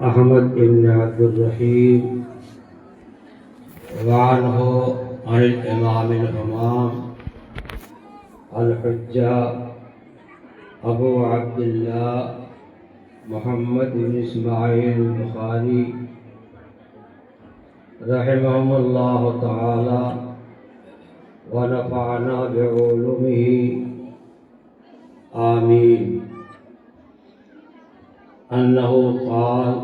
احمد بن عبد الرحیم وعنہ عن الامام الامام الحجہ ابو عبداللہ محمد بن اسماعیل البخاری رحمهم اللہ تعالی ونفعنا بعلومه آمین انه قال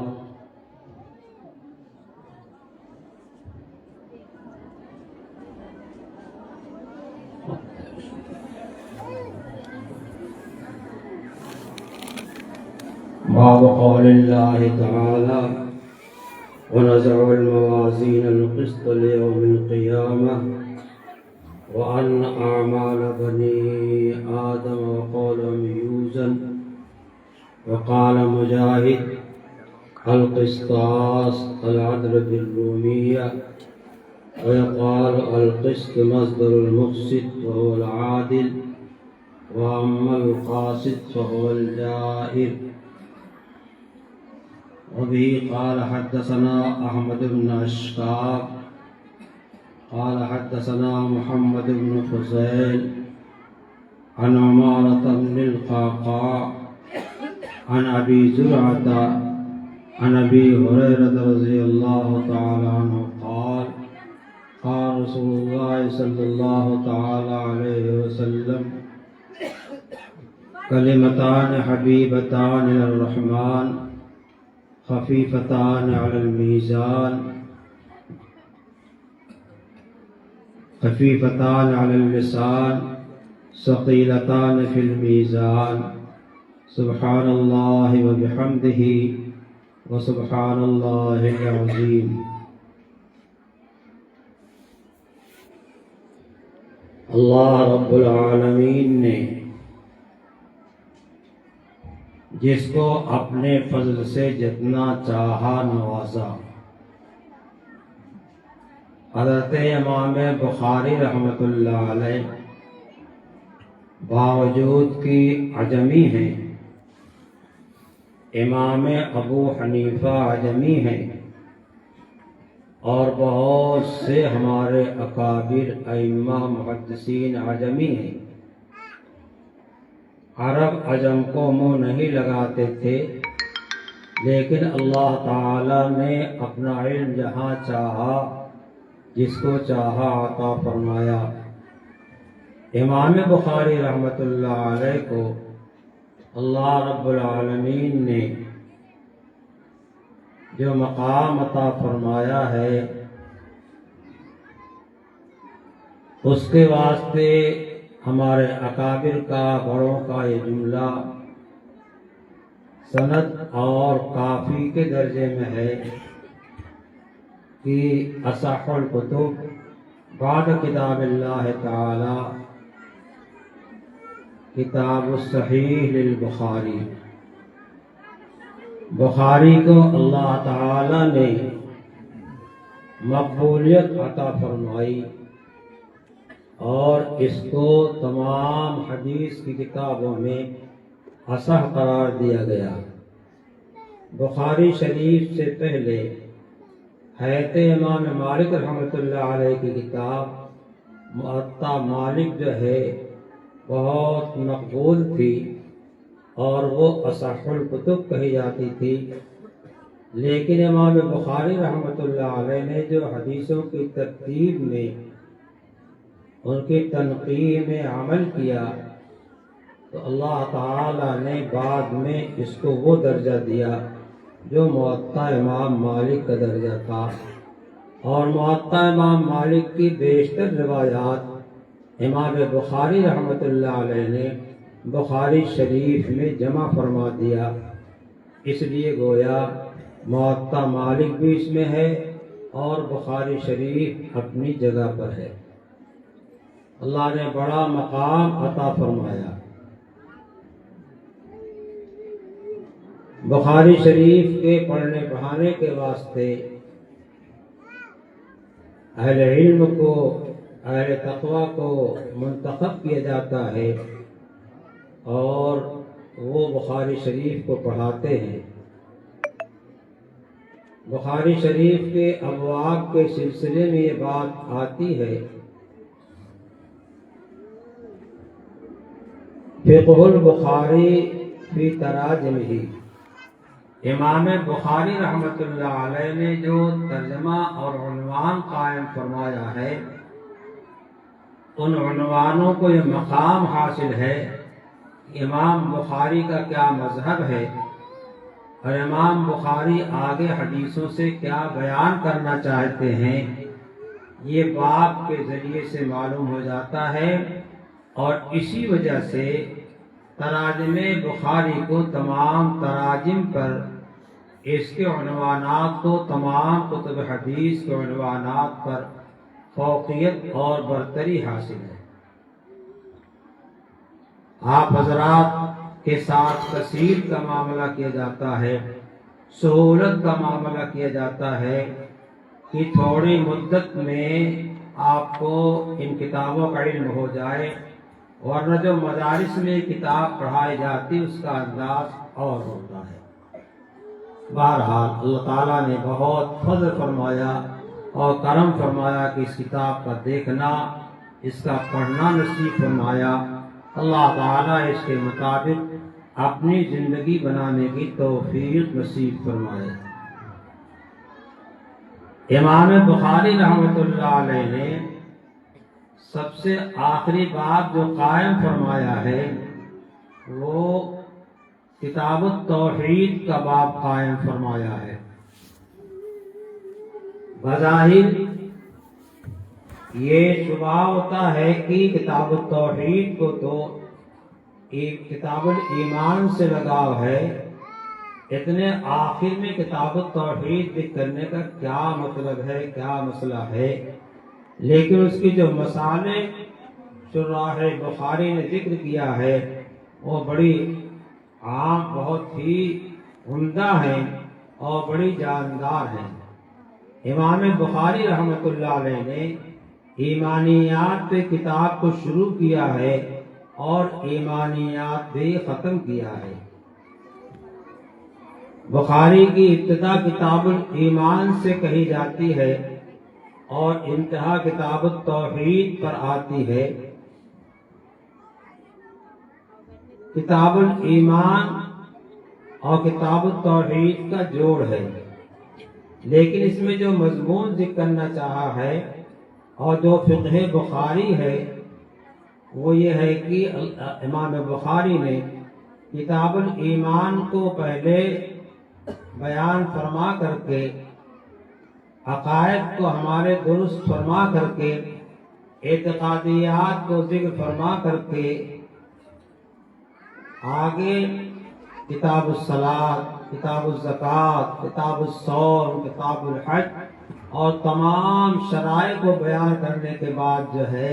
باب قول اللہ تعالی ونزع الموازین القسط لیوم القیامہ وأن أعمال بني آدم وقولهم يوزن وقال مجاهد القسطاس العدل بالرومية ويقال القسط مصدر المقسط وهو العادل وأما القاسط فهو الجائر وبه قال حدثنا أحمد بن أشقاق قال حدثنا محمد بن فضيل عن عمارة بن القعقاع عن أبي زرعة عن أبي هريرة رضي الله تعالى عنه قال قال رسول الله صلى الله تعالى عليه وسلم كلمتان حبيبتان إلى الرحمن خفيفتان على الميزان خفيفتان على اللسان ثقيلتان في الميزان سبحان الله وبحمده وسبحان الله العظيم اللہ رب العالمین نے جس کو اپنے فضل سے جتنا چاہا نوازا. حضرت امام بخاری رحمۃ اللہ علیہ باوجود کی عجمی ہیں، امام ابو حنیفہ عجمی ہیں، اور بہت سے ہمارے اکابر ائمہ محدثین عجمی ہیں. عرب عجم کو منہ نہیں لگاتے تھے، لیکن اللہ تعالی نے اپنا علم جہاں چاہا جس کو چاہا عطا فرمایا. امام بخاری رحمۃ اللہ علیہ کو اللہ رب العالمین نے جو مقام عطا فرمایا ہے اس کے واسطے ہمارے اکابر کا، بڑوں کا یہ جملہ سند اور کافی کے درجے میں ہے کہ اصح الکتب بعد کتاب اللہ تعالی کتاب الصحیح للبخاری. بخاری کو اللہ تعالی نے مقبولیت عطا فرمائی اور اس کو تمام حدیث کی کتابوں میں اصح قرار دیا گیا. بخاری شریف سے پہلے حیات امام مالک رحمۃ اللہ علیہ کی کتاب موطا مالک جو ہے بہت مقبول تھی اور وہ اصح الکتب کہی جاتی تھی. لیکن امام بخاری رحمۃ اللہ علیہ نے جو حدیثوں کی ترتیب میں ان کی تنقیح میں عمل کیا تو اللہ تعالی نے بعد میں اس کو وہ درجہ دیا جو موطا امام مالک کا درجہ تھا. اور موطا امام مالک کی بیشتر روایات امام بخاری رحمۃ اللہ علیہ نے بخاری شریف میں جمع فرما دیا. اس لیے گویا موطا مالک بھی اس میں ہے اور بخاری شریف اپنی جگہ پر ہے. اللہ نے بڑا مقام عطا فرمایا. بخاری شریف کے پڑھنے پڑھانے کے واسطے اہل علم کو، اہل تقوی کو منتخب کیا جاتا ہے اور وہ بخاری شریف کو پڑھاتے ہیں. بخاری شریف کے ابواب کے سلسلے میں یہ بات آتی ہے، فقہ البخاری فی تراجمہ، امام بخاری رحمۃ اللہ علیہ نے جو ترجمہ اور عنوان قائم فرمایا ہے، ان عنوانوں کو یہ مقام حاصل ہے، امام بخاری کا کیا مذہب ہے اور امام بخاری آگے حدیثوں سے کیا بیان کرنا چاہتے ہیں، یہ باب کے ذریعے سے معلوم ہو جاتا ہے۔ اور اسی وجہ سے تراجم بخاری کو تمام تراجم پر اس کے عنوانات کو تمام کتب حدیث کے عنوانات پر فوقیت اور برتری حاصل ہے۔ آپ حضرات کے ساتھ تسہیل کا معاملہ کیا جاتا ہے، سہولت کا معاملہ کیا جاتا ہے کہ تھوڑی مدت میں آپ کو ان کتابوں کا علم ہو جائے، ورنہ جو مدارس میں کتاب پڑھائی جاتی اس کا انداز اور ہوتا ہے۔ بہرحال اللہ تعالیٰ نے بہت فضل فرمایا اور کرم فرمایا کہ اس کتاب کا دیکھنا، اس کا پڑھنا نصیب فرمایا۔ اللہ تعالیٰ اس کے مطابق اپنی زندگی بنانے کی توفیق نصیب فرمائے۔ امام بخاری رحمۃ اللہ علیہ نے سب سے آخری باب جو قائم فرمایا ہے وہ کتاب التوحید کا باب قائم فرمایا ہے۔ بظاہر یہ شبہ ہوتا ہے کہ کتاب التوحید کو تو کتاب الایمان سے لگاؤ ہے، اتنے آخر میں کتاب التوحید ذکر کرنے کا کیا مطلب ہے، کیا مسئلہ ہے؟ لیکن اس کی جو مسائل شراح بخاری نے ذکر کیا ہے وہ بڑی عام، بہت ہی عمدہ ہیں اور بڑی جاندار ہیں۔ امام بخاری رحمۃ اللہ علیہ نے ایمانیات پہ کتاب کو شروع کیا ہے اور ایمانیات بھی ختم کیا ہے۔ بخاری کی ابتدا کتاب الایمان سے کہی جاتی ہے اور انتہا کتاب التوحید پر آتی ہے۔ کتاب الایمان اور کتاب التوحید کا جوڑ ہے، لیکن اس میں جو مضمون ذکر کرنا چاہا ہے اور جو فقہ بخاری ہے وہ یہ ہے کہ امام بخاری نے کتاب الایمان کو پہلے بیان فرما کر کے، عقائد کو ہمارے درست فرما کر کے، اعتقادیات کو ذکر فرما کر کے، آگے کتاب الصلاۃ، کتاب الزکوٰۃ، کتاب الصوم، کتاب الحج اور تمام شرائع کو بیان کرنے کے بعد جو ہے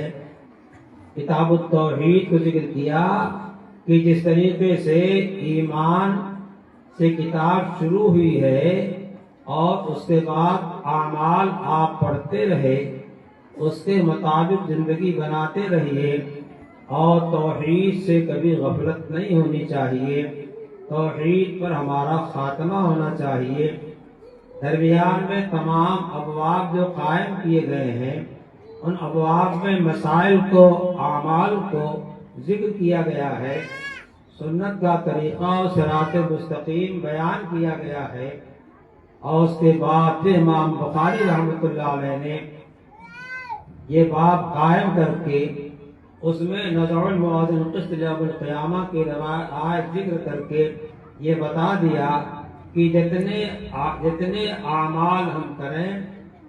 کتاب التوحید کو ذکر کیا کہ جس طریقے سے ایمان سے کتاب شروع ہوئی ہے اور اس کے بعد اعمال آپ پڑھتے رہے، اس کے مطابق زندگی بناتے رہیے اور توحید سے کبھی غفلت نہیں ہونی چاہیے، توحید پر ہمارا خاتمہ ہونا چاہیے۔ درمیان میں تمام ابواب جو قائم کیے گئے ہیں ان ابواب میں مسائل کو، اعمال کو ذکر کیا گیا ہے، سنت کا طریقہ اور صراط مستقیم بیان کیا گیا ہے، اور اس کے بعد پھر امام بخاری رحمۃ اللہ علیہ نے یہ باب قائم کر کے اس میں نضع الموازین القسط لیوم القیامہ کی آیت ذکر کر کے یہ بتا دیا کہ جتنے اعمال ہم کریں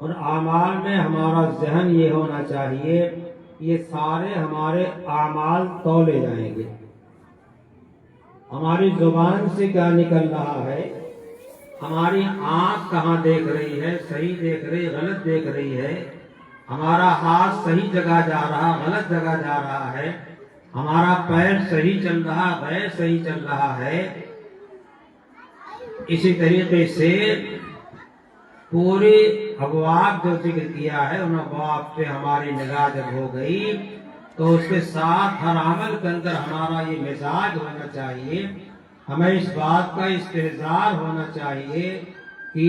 ان اعمال میں ہمارا ذہن یہ ہونا چاہیے یہ سارے ہمارے اعمال تولے جائیں گے۔ ہماری زبان سے کیا نکل رہا ہے، ہماری آنکھ کہاں دیکھ رہی ہے، صحیح دیکھ رہی، غلط دیکھ رہی ہے، ہمارا ہاتھ صحیح جگہ جا رہا، غلط جگہ جا رہا ہے، ہمارا پیر صحیح چل رہا، غیر صحیح چل رہا ہے، اسی طریقے سے پورے ابواب جو ذکر کیا ہے ان ابواب پہ ہماری نگاہ جب ہو گئی تو اس کے ساتھ ہر عمل کے اندر ہمارا یہ مزاج ہونا چاہیے، ہمیں اس بات کا استحضار ہونا چاہیے کہ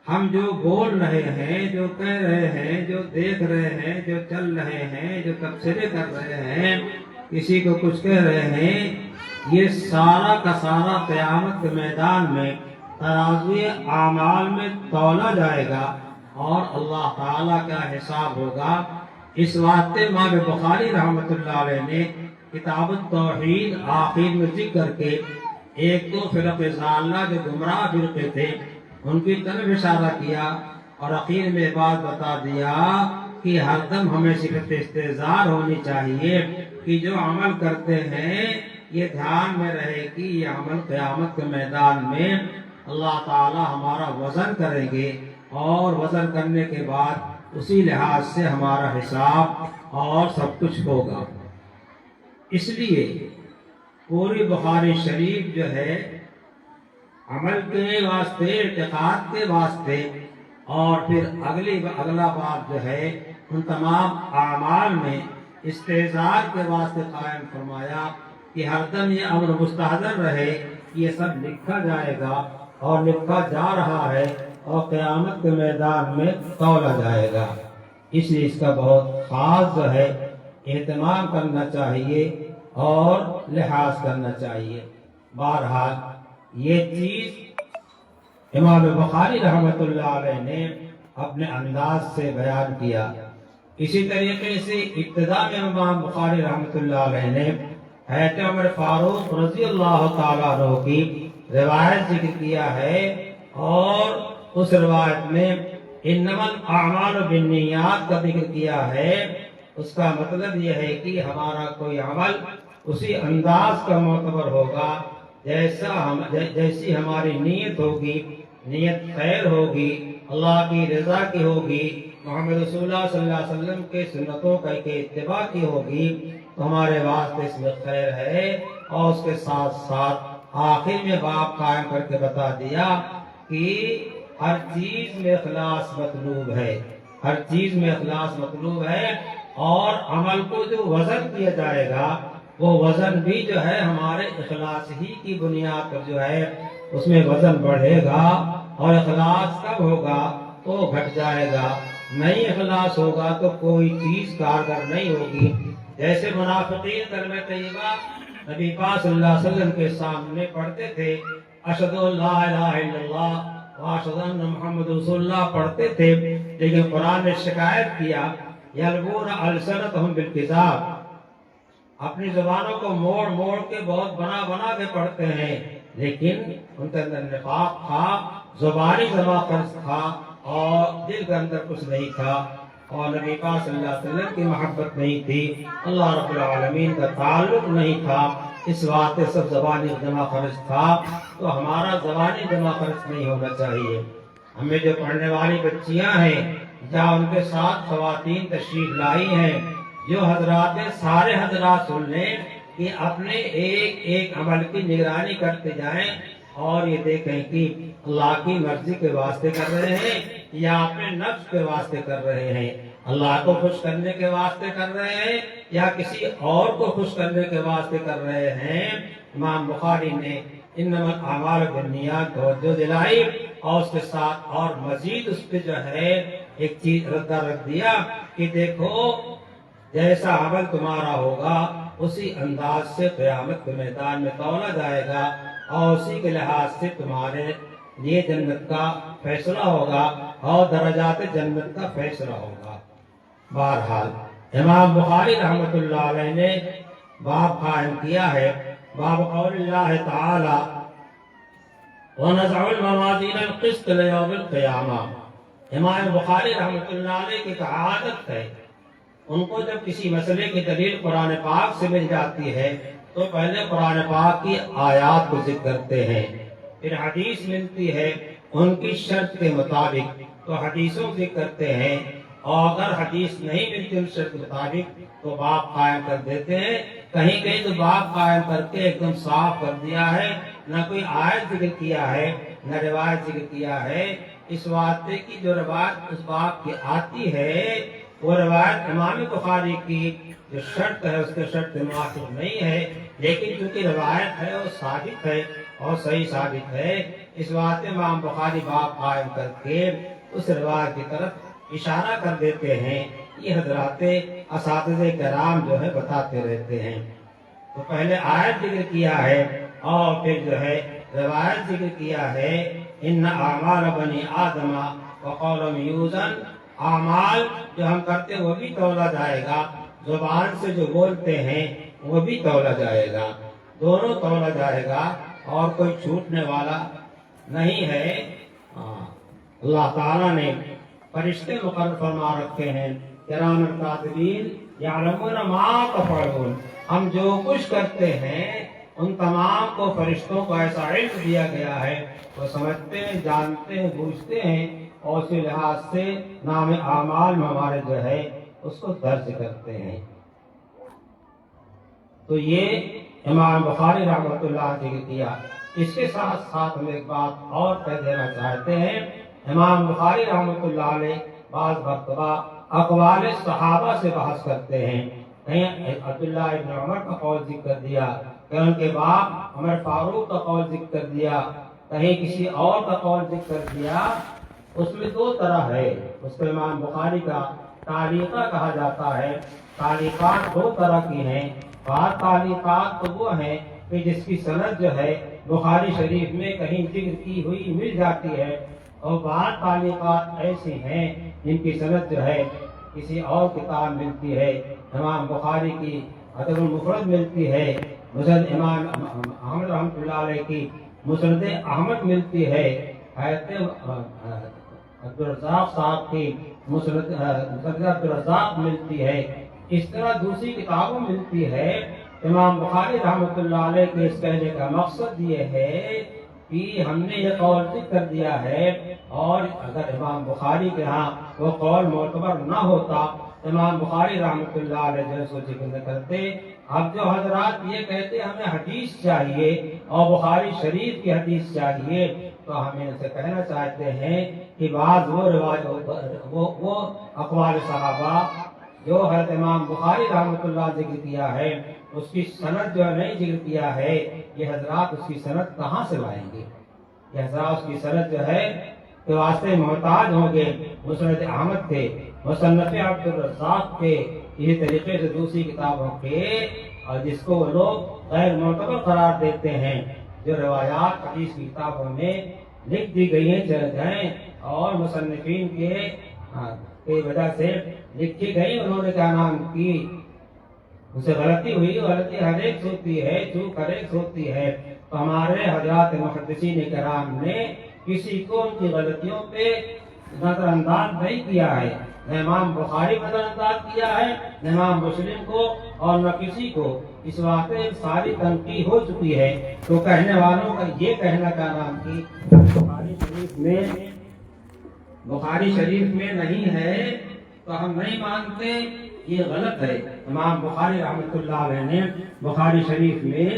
ہم جو بول رہے ہیں، جو کہہ رہے ہیں، جو دیکھ رہے ہیں، جو چل رہے ہیں، جو تبصرے کر رہے ہیں، کسی کو کچھ کہہ رہے ہیں، یہ سارا کا سارا قیامت کے میدان میں ترازوی اعمال میں تولا جائے گا اور اللہ تعالیٰ کا حساب ہوگا۔ اس واسطے امام بخاری رحمۃ اللہ علیہ نے کتاب التوحید آخر میں ذکر کر کے ایک دو فرق ضالہ جو گمراہ فرقے تھے ان کی طرف اشارہ کیا اور اخیر میں بات بتا دیا کہ ہر دم ہمیں صرف استحضار ہونی چاہیے کہ جو عمل کرتے ہیں یہ دھیان میں رہے کہ یہ عمل قیامت کے میدان میں اللہ تعالی ہمارا وزن کریں گے اور وزن کرنے کے بعد اسی لحاظ سے ہمارا حساب اور سب کچھ ہوگا۔ اس لیے پوری بخاری شریف جو ہے عمل کے واسطے، اعتقاد کے واسطے، اور پھر اگلا باب جو ہے ان تمام اعمال میں استحضار کے واسطے قائم فرمایا کہ ہر دم یہ امر مستحضر رہے، یہ سب لکھا جائے گا اور لکھا جا رہا ہے اور قیامت کے میدان میں تولا جائے گا۔ اس لیے اس کا بہت خاص جو ہے اہتمام کرنا چاہیے اور لحاظ کرنا چاہیے۔ بہرحال یہ چیز امام بخاری رحمۃ اللہ علیہ نے اپنے انداز سے بیان کیا۔ اسی طریقے سے ابتدا میں امام بخاری رحمۃ اللہ علیہ نے حضرت عمر فاروق رضی اللہ تعالیٰ عنہ کی روایت ذکر کیا ہے اور اس روایت میں انما الاعمال بالنیات کا ذکر کیا ہے۔ اس کا مطلب یہ ہے کہ ہمارا کوئی عمل اسی انداز کا معتبر ہوگا جیسی ہماری نیت ہوگی، نیت خیر ہوگی، اللہ کی رضا کی ہوگی، محمد رسول اللہ صلی اللہ علیہ وسلم کے سنتوں کا اتباع کی ہوگی تو ہمارے واسطے اس میں خیر ہے۔ اور اس کے ساتھ ساتھ آخر میں باب قائم کر کے بتا دیا کہ ہر چیز میں اخلاص مطلوب ہے، ہر چیز میں اخلاص مطلوب ہے، اور عمل کو جو وزن کیا جائے گا وہ وزن بھی جو ہے ہمارے اخلاص ہی کی بنیاد پر جو ہے اس میں وزن بڑھے گا، اور اخلاص کب ہوگا تو گھٹ جائے گا، نہیں اخلاص ہوگا تو کوئی چیز کارگر نہیں ہوگی۔ جیسے منافقین کلمہ طیبہ نبی پاک صلی اللہ علیہ وسلم کے سامنے پڑھتے تھے، اشہد ان لا الہ الا اللہ واشہد ان محمد رسول اللہ پڑھتے تھے، لیکن قرآن نے شکایت کیا یلوون السنتہم بالکذاب، اپنی زبانوں کو موڑ موڑ کے بہت بنا بنا کے پڑھتے ہیں، لیکن ان کے اندر نفاق تھا، زبانی زباخرز تھا اور دل کے اندر کچھ نہیں تھا، اور نبی پاک صلی اللہ علیہ وسلم کی محبت نہیں تھی، اللہ رب العالمین کا تعلق نہیں تھا، اس واسطے سب زبانی جمع خرچ تھا۔ تو ہمارا زبانی جمع خرچ نہیں ہونا چاہیے۔ ہمیں جو پڑھنے والی بچیاں ہیں یا ان کے ساتھ خواتین تشریف لائی ہیں، جو حضرات سارے حضرات سن لیں کہ اپنے ایک ایک عمل کی نگرانی کرتے جائیں اور یہ دیکھیں کہ اللہ کی مرضی کے واسطے کر رہے ہیں یا اپنے نفس کے واسطے کر رہے ہیں، اللہ کو خوش کرنے کے واسطے کر رہے ہیں یا کسی اور کو خوش کرنے کے واسطے کر رہے ہیں۔ امام بخاری نے انما الاعمال بالنیات توجہ دلائی اور اس کے ساتھ اور مزید اس پہ جو ہے ایک چیز رکھ دیا کہ دیکھو جیسا عمل تمہارا ہوگا اسی انداز سے قیامت کے میدان میں تولا جائے گا اور اسی کے لحاظ سے تمہارے لیے جنت کا فیصلہ ہوگا اور درجات جنت کا فیصلہ ہوگا۔ بہرحال امام بخاری رحمۃ اللہ علیہ نے باب قائم کیا ہے، باب قول اللہ تعالی وَنَضَعُ الْمَوَازِينَ الْقِسْطَ لِيَوْمِ الْقِيَامَةِ۔ امام بخاری رحمۃ اللہ علیہ کی عادت ہے، ان کو جب کسی مسئلے کی دلیل قرآن پاک سے مل جاتی ہے تو پہلے قرآن پاک کی آیات کو ذکر کرتے ہیں، پھر حدیث ملتی ہے ان کی شرط کے مطابق تو حدیثوں ذکر کرتے ہیں، اور اگر حدیث نہیں ملتی ان شرط کے مطابق تو باب قائم کر دیتے ہیں۔ کہیں کہیں تو باب قائم کر کے ایک دم صاف کر دیا ہے، نہ کوئی آیت ذکر کیا ہے نہ روایت ذکر کیا ہے، اس واسطے کی جو روایت اس باب کی آتی ہے وہ روایت امام بخاری کی جو شرط ہے اس کے شرط موافق نہیں ہے، لیکن چونکہ روایت ہے وہ ثابت ہے اور صحیح ثابت ہے۔ اس بات میں امام بخاری باب قائم کر کے اس روایت کی طرف اشارہ کر دیتے ہیں۔ یہ حضرات اساتذہ کرام جو ہے بتاتے رہتے ہیں۔ تو پہلے آیت ذکر کیا ہے اور پھر جو ہے روایت ذکر کیا ہے۔ ان اعمال بنی آدم وقولهم یوزن، اعمال جو ہم کرتے ہیں وہ بھی تولا جائے گا، زبان سے جو بولتے ہیں وہ بھی تولا جائے گا، دونوں تولا جائے گا اور کوئی چھوٹنے والا نہیں ہے۔ اللہ تعالیٰ نے فرشتے مقرر فرما رکھے ہیں، کرام کاتبین یعلمون ما تفعلون، ہم جو کچھ کرتے ہیں ان تمام کو فرشتوں کو ایسا علم دیا گیا ہے، وہ سمجھتے ہیں، جانتے ہیں، بوجھتے ہیں، اور اسی لحاظ سے نام اعمال میں ہمارے جو ہے اس کو درج کرتے ہیں۔ تو یہ امام بخاری رحمۃ اللہ ذکر کیا۔ اس کے ساتھ ساتھ ہم ایک بات اور کہہ دینا چاہتے ہیں، امام بخاری رحمۃ اللہ علیہ بعض مرتبہ اقوال صحابہ سے بحث کرتے ہیں۔ کہیں عبداللہ ابن عمر کا قول ذکر کر دیا، کہیں ان کے باپ عمر فاروق کا قول ذکر کر دیا، کہیں کسی اور کا قول ذکر کر دیا۔ اس میں دو طرح ہے، اس کو امام بخاری کا تعلیقہ کہا جاتا ہے۔ تعلیقات دو طرح کی ہیں، بعض تعلیقات تو وہ ہیں کہ جس کی سند جو ہے بخاری شریف میں کہیں ذکر کی ہوئی مل جاتی ہے، اور بعض تعلیقات ایسی ہیں جن کی سند جو ہے کسی اور کتاب ملتی ہے۔ امام بخاری کی ادب المفرد ملتی ہے، مسند امام احمد رحمۃ اللہ علیہ کی مسند احمد ملتی ہے، حضرت عبدالرزاق صاحب کی مسند عبدالرزاق ملتی ہے، اس طرح دوسری کتابوں ملتی ہے۔ امام بخاری رحمۃ اللہ علیہ کے اس کہنے کا مقصد یہ ہے کہ ہم نے یہ قول ذکر کر دیا ہے، اور اگر امام بخاری کے ہاں وہ قول معتبر نہ ہوتا، امام بخاری رحمۃ اللہ علیہ جو سو ذکر نہ کرتے۔ اب جو حضرات یہ کہتے ہیں ہمیں حدیث چاہیے اور بخاری شریف کی حدیث چاہیے، تو ہم ان سے کہنا چاہتے ہیں کہ بعض وہ اقوال صحابہ جو حضرت امام بخاری رحمۃ اللہ ذکر کیا ہے، اس کی سند جو نہیں ذکر کیا ہے، یہ حضرات اس کی سند کہاں سے لائیں گے؟ یہ حضرات اس کی سند جو ہے کے واسطے محتاج ہوں گے۔ مسند احمد تھے، مصنف عبدالرزاق تھے، اسی طریقے سے دوسری کتابوں کے، اور جس کو وہ لوگ غیر معتبر قرار دیتے ہیں، جو روایات حدیث کی کتابوں میں لکھ دی گئی ہیں چل جائیں، اور مصنفین کے وجہ سے لکھی گئی، انہوں نے کیا نام کی، اسے غلطی ہوئی، غلطی ہر ایک ہوتی ہے، چوک ہر ایک ہوتی ہے، تو ہمارے حضرات محدثین کرام نے کسی کو ان کی غلطیوں پہ نظر انداز نہیں کیا ہے، نہ امام بخاری کو نظر انداز کیا ہے، نہ امام مسلم کو، اور نہ کسی کو۔ اس واقعے ساری تنقید ہو چکی ہے، تو کہنے والوں کا یہ کہنا کا نام کی بخاری شریف میں نہیں ہے تو ہم نہیں مانتے، یہ غلط ہے۔ امام بخاری رحمۃ اللہ علیہ نے بخاری شریف میں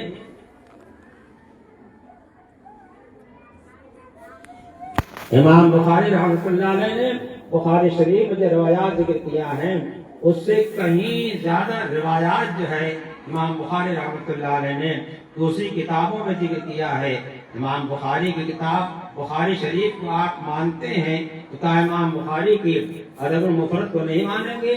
امام بخاری رحمۃ اللہ علیہ نے بخاری شریف میں جو روایات ذکر کیا ہے، اس سے کہیں زیادہ روایات جو ہے امام بخاری رحمۃ اللہ علیہ نے دوسری کتابوں میں ذکر کیا ہے۔ امام بخاری کی کتاب بخاری شریف کو آپ مانتے ہیں تو کیا امام بخاری کی ادب المفرد کو نہیں مانیں گے؟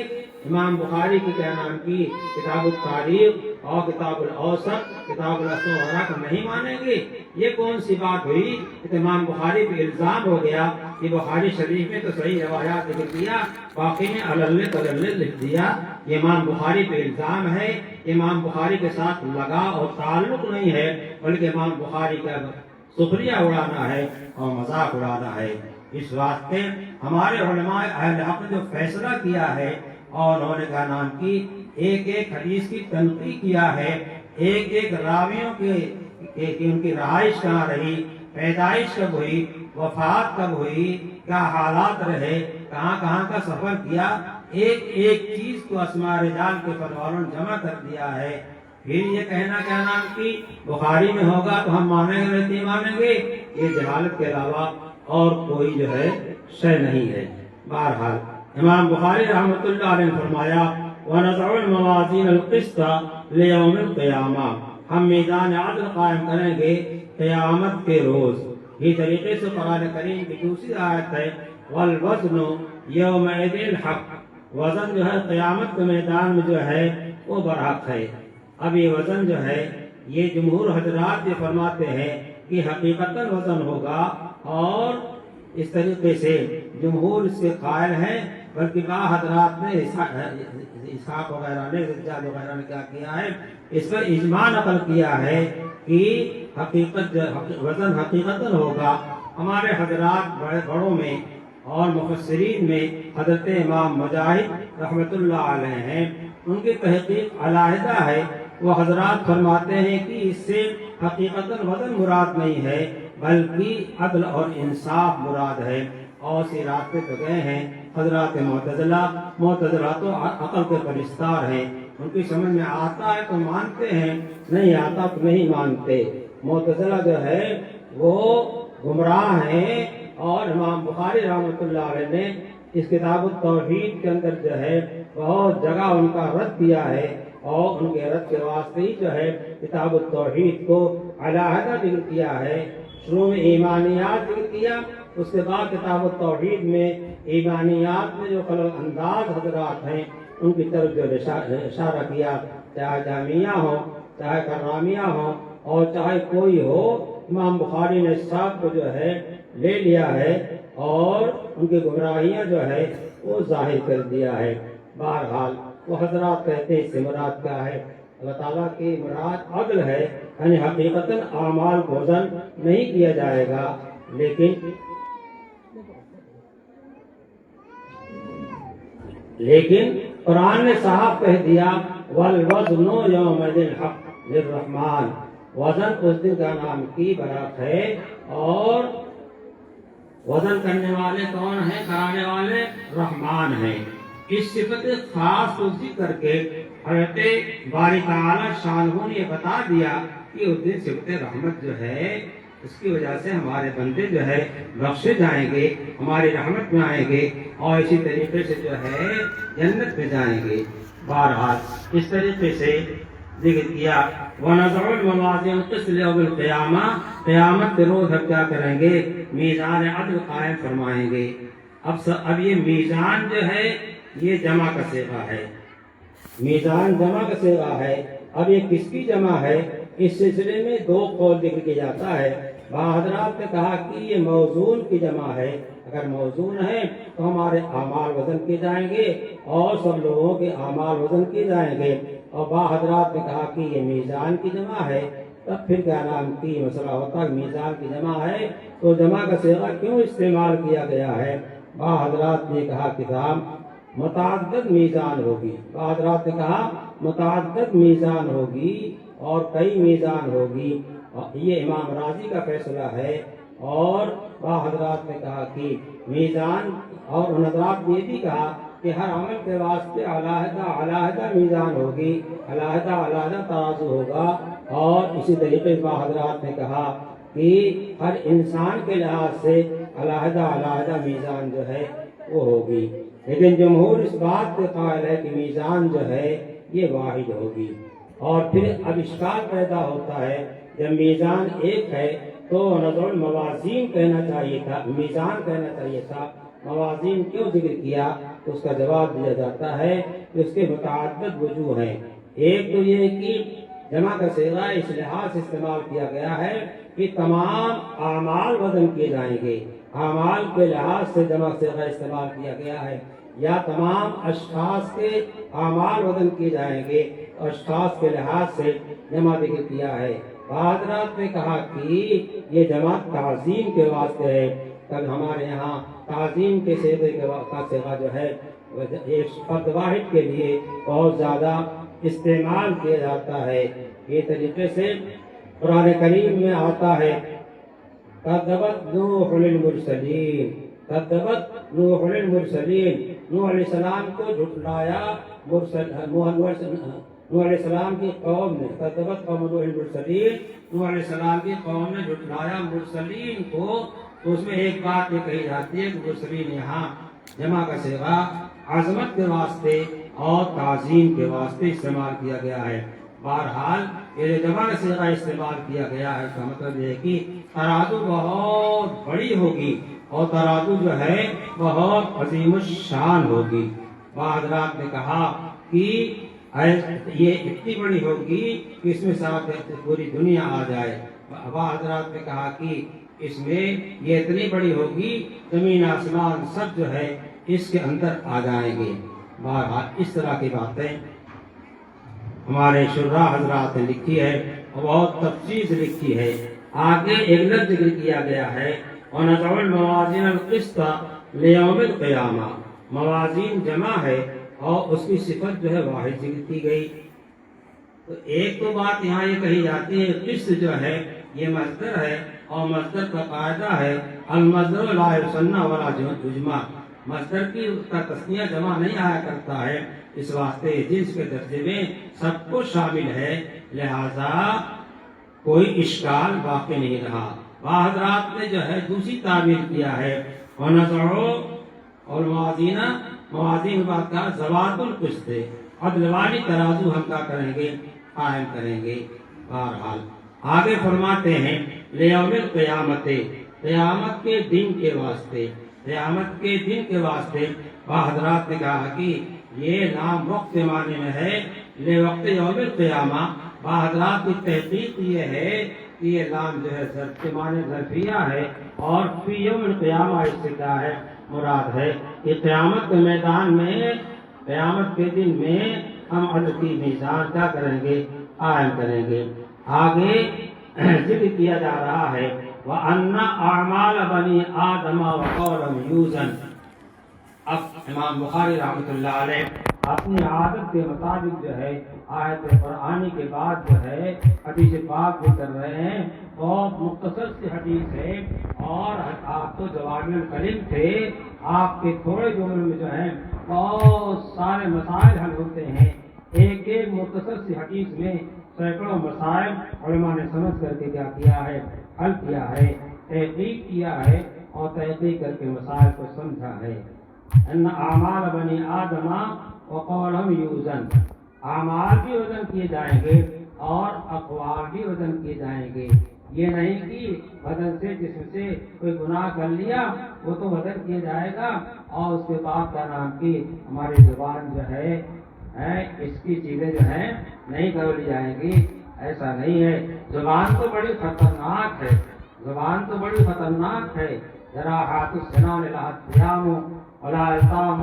امام بخاری کی کیا نام کی کتاب التاریخ اور کتاب الاوسط، کتاب الصغرا کو نہیں مانیں گے؟ یہ کون سی بات ہوئی کہ امام بخاری پہ الزام ہو گیا کہ بخاری شریف میں تو صحیح روایات ذکر کیا، باقی میں علل تدلل لکھ دیا؟ یہ امام بخاری پہ الزام ہے، امام بخاری کے ساتھ لگا اور تعلق نہیں ہے، بلکہ امام بخاری کا سخریہ اڑانا ہے اور مذاق اڑانا ہے۔ اس واسطے ہمارے علماء اہل حق نے جو فیصلہ کیا ہے، اور انہوں نے کہا نام کی ایک ایک حدیث کی تنقیح کیا ہے، ایک ایک راویوں کے ان کی رہائش کہاں رہی، پیدائش کب ہوئی، وفات کب ہوئی، کیا حالات رہے، کہاں کہاں کا سفر کیا، ایک ایک چیز کو اسماء رجال کے فنوالوں جمع کر دیا ہے۔ پھر یہ کہنا کیا نام کی بخاری میں ہوگا تو ہم مانیں گے نہیں مانیں گے، یہ جہالت کے علاوہ اور کوئی جو ہے شے نہیں ہے۔ بہرحال امام بخاری رحمۃ اللہ علیہ نے فرمایا وَنَضَعُ الْمَوَازِينَ الْقِسْطَ لِيَوْمِ الْقِيَامَةِ، ہم میزان عدل قائم کریں گے قیامت کے روز. یہ طریقے سے قرآن کریم کی دوسری آیت ہے والوزن یومئذ الحق. وزن جو ہے قیامت کے میدان میں جو ہے وہ برحق ہے. اب یہ وزن جو ہے یہ جمہور حضرات یہ فرماتے ہیں کہ حقیقتاً وزن ہوگا، اور اس طریقے سے جمہور اس کے قائل ہیں. بلکہ بعض حضرات نے اسحاق وغیرہ نے زجاج وغیرہ نے کیا کیا ہے، اس پر اجماع نقل کیا ہے کہ وزن حقیقتاً ہوگا. ہمارے حضرات بڑوں میں اور مفسرین میں حضرت امام مجاہد رحمۃ اللہ علیہ ہیں، ان کی تحقیق علیحدہ ہے. وہ حضرات فرماتے ہیں کہ اس سے حقیقتاً وزن مراد نہیں ہے بلکہ عدل اور انصاف مراد ہے. اور اسی راستے پہ گئے ہیں حضرات معتزلہ تو عقل کے پرستار ہیں، ان کی سمجھ میں آتا ہے تو مانتے ہیں، نہیں آتا تو نہیں مانتے. معتزلہ جو ہے وہ گمراہ ہیں، اور امام بخاری رحمۃ اللہ علیہ نے اس کتاب التوحید کے اندر جو ہے بہت جگہ ان کا رد کیا ہے، اور ان کے رد کے واسطے ہی جو ہے کتاب التوحید کو علیحدہ ذکر کیا ہے. شروع میں ایمانیات ذکر کیا، اس کے بعد کتاب التوحید میں ایمانیات میں جو خلل انداز حضرات ہیں ان کی طرف جو اشارہ کیا، چاہے جامعہ ہو، چاہے کرامیہ ہو، اور چاہے کوئی ہو، امام بخاری نے سب کو جو ہے لے لیا ہے اور ان کی گمراہیاں جو ہے وہ ظاہر کر دیا ہے. بہرحال وہ حضرات کہتے ہیں اس سے مراد کیا ہے؟ اللہ تعالیٰ کی مراد عدل ہے، یعنی حقیقتاً اعمال کو وزن نہیں کیا جائے گا، لیکن قرآن نے صاحب کہہ دیا والوزن یومئذ الحق للرحمن. وزن اس دن کا نام کی برات ہے، اور وزن کرنے والے کون ہیں؟ کرانے والے رحمان ہیں. اس صفت خاص کو ذکر کر کے حضرت باری تعالی شانہ نے یہ بتا دیا کہ اس دن صفت رحمت جو ہے اس کی وجہ سے ہمارے بندے جو ہے بخشے جائیں گے، ہماری رحمت میں آئیں گے، اور اسی طریقے سے جو ہے جنت میں جائیں گے. بہرحال اس طریقے سے ذکر کیا وَنَضَعُ الْمَوَازِينَ الْقِسْطَ لِيَوْمِ الْقِيَامَةِ. قیامت کے روز ہم کیا کریں گے؟ میزان عدل قائم فرمائیں گے. اب یہ میزان جو ہے یہ جمع کا صیغہ ہے، میزان جمع کا صیغہ ہے. اب یہ کس کی جمع ہے؟ اس سلسلے میں دو قول ذکر کیا جاتا ہے. بعض حضرات نے کہا کہ یہ موزون کی جمع ہے. اگر موزون ہے تو ہمارے اعمال وزن کیے جائیں گے اور سب لوگوں کے اعمال وزن کیے جائیں گے. اور بعض حضرات نے کہا کہ یہ میزان کی جمع ہے. تب پھر کیا نام کی مسئلہ ہوتا ہے؟ میزان کی جمع ہے تو جمع کا صیغہ کیوں استعمال کیا گیا ہے؟ بعض حضرات نے کہا کتاب متعدد میزان ہوگی، بعض حضرات نے کہا متعدد میزان ہوگی اور کئی میزان ہوگی. یہ امام راضی کا فیصلہ ہے. اور بعض حضرات نے کہا کہ میزان، اور ان حضرات نے یہ بھی کہا کہ ہر عمل کے واسطے علیحدہ علیحدہ میزان ہوگی، علیحدہ علیحدہ ترازو ہوگا. اور اسی طریقے سے بعض حضرات نے کہا کہ ہر انسان کے لحاظ سے علیحدہ علیحدہ میزان جو ہے وہ ہوگی. لیکن جمہور اس بات کے قائل ہے کہ میزان جو ہے یہ واحد ہوگی. اور پھر اب اشکال پیدا ہوتا ہے، جب میزان ایک ہے تو نضع الموازین کہنا چاہیے تھا، میزان کہنا چاہیے تھا، موازین کیوں ذکر کیا؟ تو اس کا جواب دیا جاتا ہے کہ اس کے متعدد وجوہ ہیں. ایک تو یہ کہ جمع کا صیغہ اس لحاظ سے استعمال کیا گیا ہے کہ تمام اعمال وزن کیے جائیں گے، اعمال کے لحاظ سے جمع صیغہ استعمال کیا گیا ہے. یا تمام اشخاص کے اعمال وزن کیے جائیں گے، اشخاص کے لحاظ سے جمع ذکر کیا ہے. حضرات نے کہا کہ یہ جمع تعظیم کے واسطے ہے. تب ہمارے یہاں تعظیم کے صیغے کا صیغہ جو ہے ایک فرد واحد کے لیے بہت زیادہ استعمال کیا جاتا ہے. یہ طریقے سے قرآن کریم میں آتا ہے کذبت نوح للمرسلین، کذبت نوح للمرسلین. نوح علیہ السلام کو جھٹلایا نوح علیہ السلام کی قوم نے، کذبت قوم نوح المرسلین، نوح علیہ السلام کی قوم نے جھٹلایا مرسلین کو. تو اس میں ایک بات یہ کہی جاتی ہے کہ مرسلین یہاں جمع کا صیغہ عظمت کے واسطے اور تعظیم کے واسطے استعمال کیا گیا ہے. بہرحال یہ جو جمع کا صیغہ استعمال کیا گیا ہے اس کا مطلب یہ ہے کہ ترازو بہت بڑی ہوگی اور ترازو جو ہے بہت عظیم الشان ہوگی۔ بعض حضرات نے کہا کہ یہ اتنی بڑی ہوگی کہ اس میں ساتھ پوری دنیا آ جائے۔ بعض حضرات نے کہا کہ اس میں یہ اتنی بڑی ہوگی زمین آسمان سب جو ہے اس کے اندر آ جائیں گے۔ بہرحال اس طرح کی باتیں ہمارے شراح حضرات نے لکھی ہے اور بہت تفصیل سے لکھی ہے۔ آگے ایک لفظ ذکر کیا گیا ہے وَنَضَعُ الْمَوَازِينَ الْقِسْطَ لِيَوْمِ الْقِيَامَةِ، موازین جمع ہے اور اس کی صفت جو ہے واحد ذکر کی گئی۔ تو ایک تو بات یہاں یہ کہی جاتی ہے قسط جو ہے یہ مصدر ہے اور مصدر کا قاعدہ ہے المصدر لا یثنی ولا یجمع، مصدر کی اس کا تثنیہ جمع نہیں آیا کرتا ہے، اس واسطے جنس کے درجے میں سب کو شامل ہے، لہذا کوئی اشکال باقی نہیں رہا۔ بعض حضرات نے جو ہے دوسری تعبیر کیا ہے وَنَضَعُ اور موازین بات کا ذوات القسط، عدل والی ترازو ہم کیا کریں گے؟ قائم کریں گے۔ بہرحال آگے فرماتے ہیں لیوم القیامت، قیامت کے دن کے واسطے، قیامت کے دن کے واسطے بعض حضرات نے کہا کہ یہ نام وقت کے معنی میں ہے لے وقت یوم القیامہ۔ بعض حضرات کی تحقیق یہ ہے کہ یہ نام جو ہے ظرف کے معنی ظرفیہ ہے اور فی یوم القیامہ اس سے کیا ہے مراد ہے کہ قیامت کے میدان میں، قیامت کے دن میں ہم عدل کی میزان کیا کریں گے؟ قائم کریں گے۔ آگے ذکر کیا جا رہا ہے وَأَنَّ أَعْمَالَ بَنِي آدَمَ وَقَوْلَهُمْ يُوزَنُ۔ اب امام بخاری رحمۃ اللہ علیہ اپنی عادت کے مطابق جو ہے آیت قرآنی کے بعد جو ہے حدیث پاک بھی کر رہے ہیں، بہت مختصر سی حدیث ہے اور آپ تو جوامع الکلم تھے، آپ کے تھوڑے جملوں میں جو ہے بہت سارے مسائل حل ہوتے ہیں۔ ایک ایک مختصر سی حدیث میں سینکڑوں مسائل علماء نے سمجھ کر کے کیا کیا ہے؟ حل کیا ہے، تحقیق کیا ہے اور تحقیق کر کے مسائل کو سمجھا ہے۔ ان اعمال بنی آدم وقولهم یوزن، اعمال بھی وزن کیے جائیں گے اور اقوال بھی وزن کیے جائیں گے۔ یہ نہیں کہ بدن سے جسم سے کوئی گناہ کر لیا وہ تو وزن کیا جائے گا اور اس کے بعد کا نام کی ہماری زبان جو ہے اس کی چیزیں جو ہیں نہیں کر لی جائیں گی، ایسا نہیں ہے۔ زبان تو بڑی خطرناک ہے، زبان تو بڑی خطرناک ہے۔ جراحات السنان لہت قیام ولا القام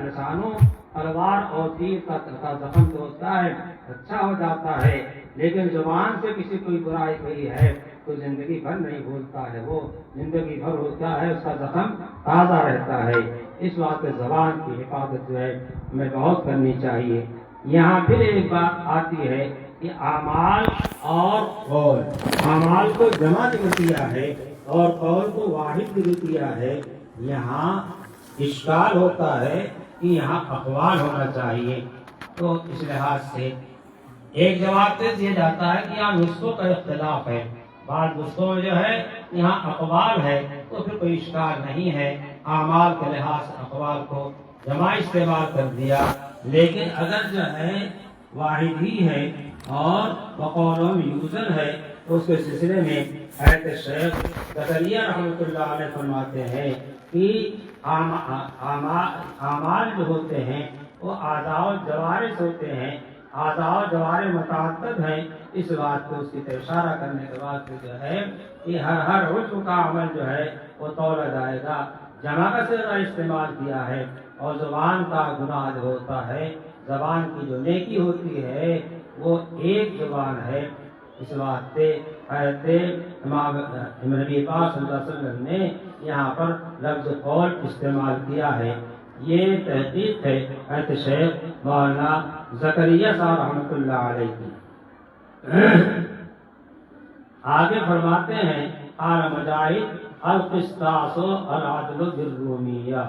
لسانو، تلوار اور تیر کا زخم تو ہوتا ہے اچھا ہو جاتا ہے، لیکن زبان سے کسی کوئی برائی کہی ہے تو زندگی بھر نہیں بھولتا ہے، وہ زندگی بھر ہوتا ہے، اس کا زخم تازہ رہتا ہے۔ اس واسطے زبان کی حفاظت جو ہے ہمیں بہت کرنی چاہیے۔ یہاں پھر ایک بات آتی ہے کہ اعمال اور قول، اعمال کو جمع ذکر کیا ہے اور قول کو واحد ذکر کیا ہے۔ یہاں اشکال ہوتا ہے کہ یہاں اقوال ہونا چاہیے، تو اس لحاظ سے ایک جواب دے دیا جاتا ہے کہ یہاں نسخوں کا اختلاف ہے، بعض نسخوں میں جو ہے یہاں اقوال ہے تو پھر کوئی اشکال نہیں ہے، اعمال کے لحاظ سے اقوال کو جمع استعمال کر دیا۔ لیکن اگر جو ہے واحد ہی ہے اور وقولہم یوزن ہے تو اس کے سلسلے میں حضرت شیخ زکریا رحمۃ اللہ علیہ فرماتے ہیں کہ اعمال جو ہوتے ہیں وہ اعضاء و جوارح سے ہوتے ہیں، اعضاء و جوارح متعدد ہیں، اس بات کو اس کی اشارہ کرنے کے بعد جو ہے کہ ہر عضو کا عمل جو ہے وہ تولا جائے گا۔ جمع کا صیغہ استعمال کیا ہے اور زبان کا گناہ جو ہوتا ہے، زبان کی جو نیکی ہوتی ہے وہ ایک زبان ہے، اس واسطے حضرت امام نبی پاک صلی اللہ علیہ وسلم نے یہاں پر لفظ قول استعمال کیا ہے۔ یہ تحقیق ہے حضرت شیخ مولانا زکریا صاحب رحمۃ اللہ علیہ کی۔ آگے فرماتے ہیں قال مجاہد القسطاس العدل بالرومیہ،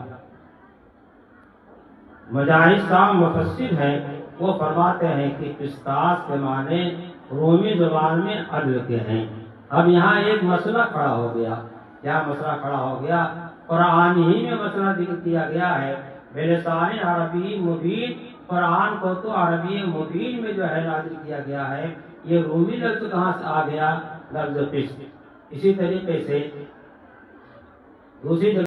مجاہد صاحب مفسر ہیں، وہ فرماتے ہیں کہ قسطاس کے معنی رومی زبان میں عدل کے ہیں۔ اب یہاں ایک مسئلہ کھڑا ہو گیا، کیا مسئلہ کھڑا ہو گیا؟ قرآن ہی میں مسئلہ ذکر کیا گیا ہے بلسان عربی مبین، قرآن کو تو عربی مبین میں جو ہے نازل کیا گیا ہے، یہ رومی لفظ کہاں سے آ گیا؟ لفظ قسط. اسی طریقے سے دوسری جگہ